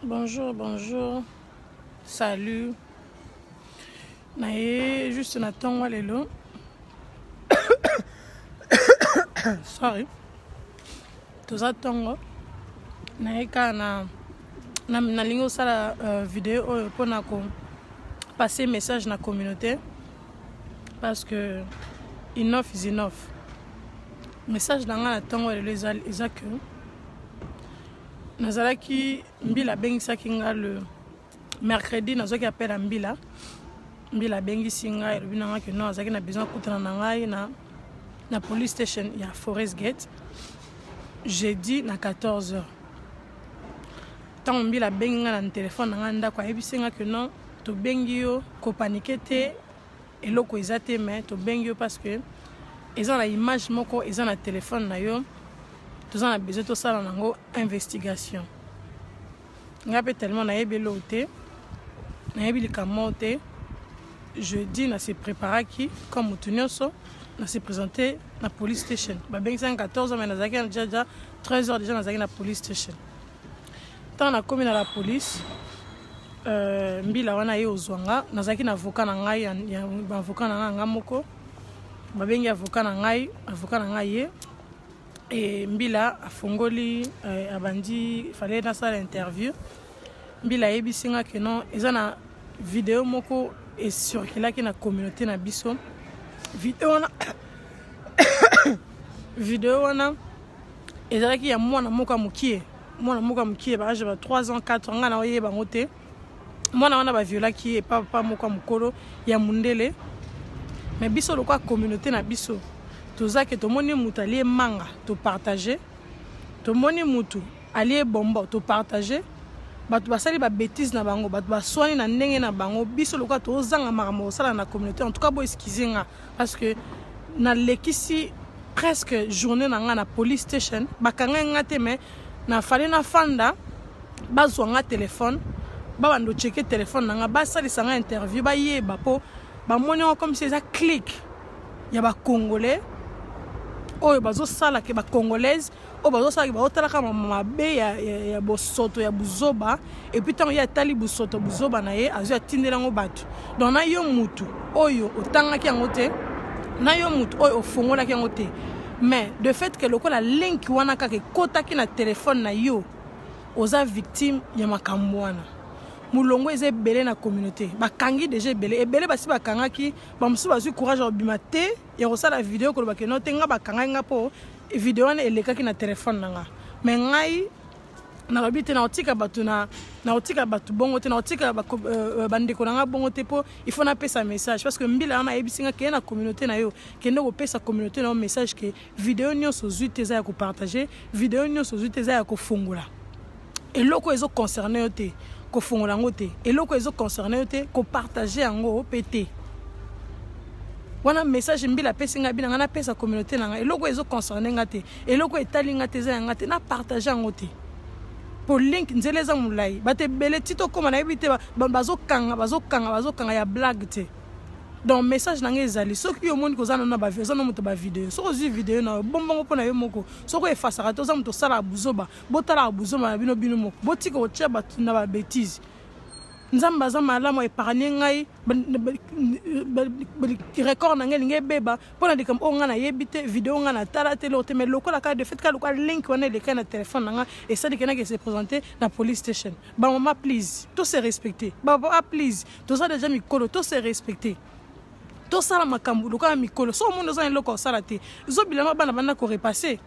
Bonjour, bonjour. Salut. Nae juste natongo lelo. Sorry. Toza tongo. Nae kana na lingo sala vidéo pour na ko passer message na communauté parce que enough is enough. Message nanga na tongo lelo eza que nazalaki mbila bengisaki nga le mercredi nazoki appel à mbila bengisi nga elobi nanga ke non azalaki na besoin kutana na ngai na police station ya Forest Gate jeudi na 14h. Tant mbila bengi nga na téléphone nanga ndako ayebisi nga ke non to bengi yo ko paniquer te eloko eza te mais to bengi yo parce que eza na image moko eza na téléphone na yo. Tous en a besoin de ça dans investigation. Nga pe tellement na yebi lote, na yebi likamote. Jeudi na se préparer qui comme mutunyoso na se présenter na police station. Ba bengi 14h mais na zaki déjà 13h déjà na zaki na police station. Tant na commis na la police mbila wana ye ozwanga na zaki na avocat na ngai ya avocat na nga moko. Ba bengi avocat na ngai ye. Et mbila afongoli abandi fallait dans ça l'interview mbila yebisinga que non eza na vidéo moko et circulaki na communauté na biso vidéo wana ezalaki ya mwana moka mukie ba âge ba 3 ans 4 ans ngana oyeba ngote mwana wana ba violaki et papa moka mukolo ya mundele mais biso lokwa communauté na biso toza ke tomoni mutu alie manga to partager tomoni mutu alie bombo to partager batu basali ba bêtise na bango batu baswani na ndenge na bango biso lokwa tozanga makambo sala na communauté en tout cas bo excuser parce que na lekisi presque journée na nga na police station bakanga ngate mais na fallait na fanda bazwa nga téléphone ba bando checker téléphone na nga ba sali sanga interview ba yeba po ba moni comme si ça clique ya ba congolais oyo bazo sala ke ba congolaise o bazo sala ke ba otala ka mabe ya bosoto ya buzoba et puis tant ya tali busoto buzoba na ye azo atindela ngo batu donc na yo mutu oyo otanga ki ngote na yo mutu oyo ofongola ki ngote mais de fait que lokola link wana ka ke kota ki na téléphone na yo oza victime ya makambo wana mulongo eze belé na communauté bakangi déjà belé basi bakangaki bamusu bazui courage obimate ya kosala vidéo ko bakeno tenga bakanga nga po vidéo wana elekaki na téléphone nanga mais ngai na robite na otika batu na otika batu bongo te na otika bandeko nanga bongo te po il faut na pesa message parce que mbila na ebisinga ke na communauté na yo kende ko pesa communauté na message ke vidéo nyonso zuite za ya ko partager vidéo nyonso zuite za ya ko fungula eloko ezo concerner yo te ko fongola ngote eloko ezo concerner te ko partager yango pété wana message mbila pesinga bina ngana pesa communauté nanga eloko ezo concerner ngate eloko etali ngate za ngate na partager ngote pour link nzeleza mulai bate bele tito koma na ebite bazokanga ya blague te donc message nanga ezali soki yo moni kozana na ba version moto ba vidéo soko zi vidéo na bombongo pona yo moko soko efasaka to za moto sala buzoba botala buzoba na bino moko botika otia batu na ba bêtise nzamba za malamo épargner ngai record nanga linge beba pona de comme onga na yebite vidéo nga na tala tele te mais lokola ka de fait ka lokola link wana le ka na téléphone nanga et ça de kana que se présenter na police station ba maman please tout se respecter ba please tout ça déjà mikolo tout se respecter to sala makambu loka mikolo so mondo za loko sala te zo bilama bana bana ko repasser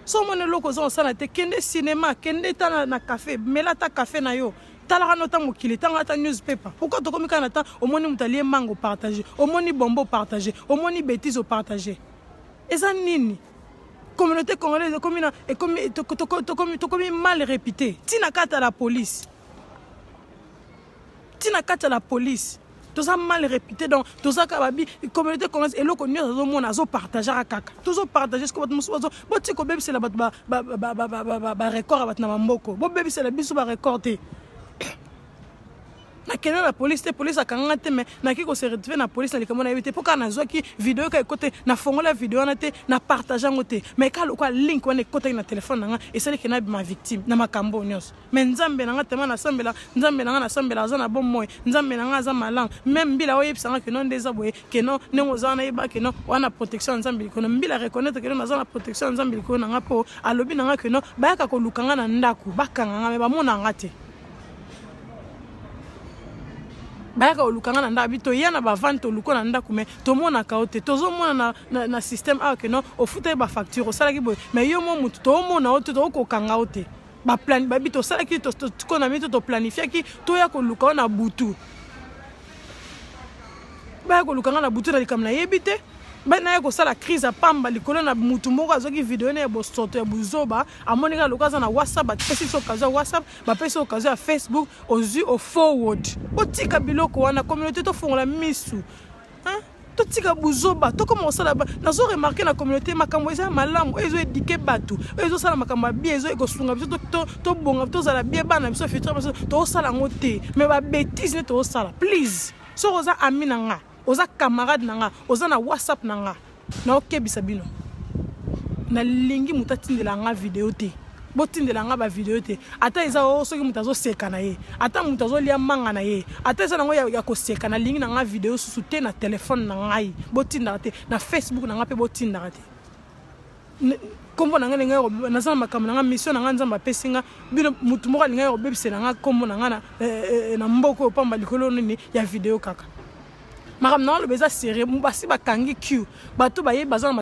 so mondo loko zo sala te kende cinéma kende ta na café mela ta café na yo tala kana ta mokili tanga ta newspaper pourquoi to komi kana ta au moni mutalie mango partager au moni bombo partager au moni bêtise au partager eza nini communauté congolaise comme na et comme to comme mal répété tina kata la police tous ça mal réputé donc tous ça kababi communauté congolaise et loko nyo zo mona zo partager kaka tous partager ce que bato musu zo boti ko bebisela bato ba record bat na mamboko bo bebisela biso ba record te nakende na police te police akanga te mais naki ko se retrouver na police na likambo na yebite poka na zwaki vidéo ka ekote na fongola vidéo na te na partager ngote mais ka lokwa link wana ekota na téléphone nanga esali ke na ma victime na makambo nyos mais nzambe nanga tema na sambela nzambe nanga na sambela za na bon moy nzambe nanga za malang même bila oyebisanga ke non ndeza boye ke non nengo za na yeba ke non wana protection nzambe ko mbila reconnaître ke non za na protection nzambe ko nanga po alobi nanga ke non bayaka ko lukanga na ndaku bakanga nga me ba mona ngate bayaka olukanga na ndaku bito yana ba vente oluko na ndaku me to mona kaote tozo mona na système a ke non o futa ba facture o sala ki boye mais yo mo mutu to mona ote to ko kanga ote ba plan ba bito sala ki to ko na mito to planifier ki to ya ko luka na butu ba ko lukanga na butu na likamna yebite ba na ko sala crise a pamba likolo na mutu moko azoki vidéo na bo soto ya buzoba amonika lokaza na WhatsApp ba pesi so kaza WhatsApp ba pesi so kaza Facebook ozu o forward otika biloko wana communauté to fongola misu hein to tika buzoba to comment ça là nazo remarquer na communauté makambo eza malamu ezo éduquer batu ezo sala makambo bien ezo ekosunga biso to bonga to sala bien bana biso futur biso to sala ngote mais ba bêtise ne to sala please so oza amina nga oza camarade nanga oza na WhatsApp nanga na okebisa bino na lingi mutatindela nga vidéo te botindela nga ba vidéo te ata eza soki mutazo seka na ye ata mutazo lia manga na ye ata eza nango ya ko seka na lingi nanga vidéo susu te na téléphone na ngai botinda te na Facebook nanga pe botinda te kombo nanga ngai nazana makambo nanga mission nanga nzamba pesinga bino mutu moko linga yo bebisela nga kombo nanga na mboko pamba likolo nini ya vidéo kaka makambo na lo beza serré basi bakangi Q bato baye bazana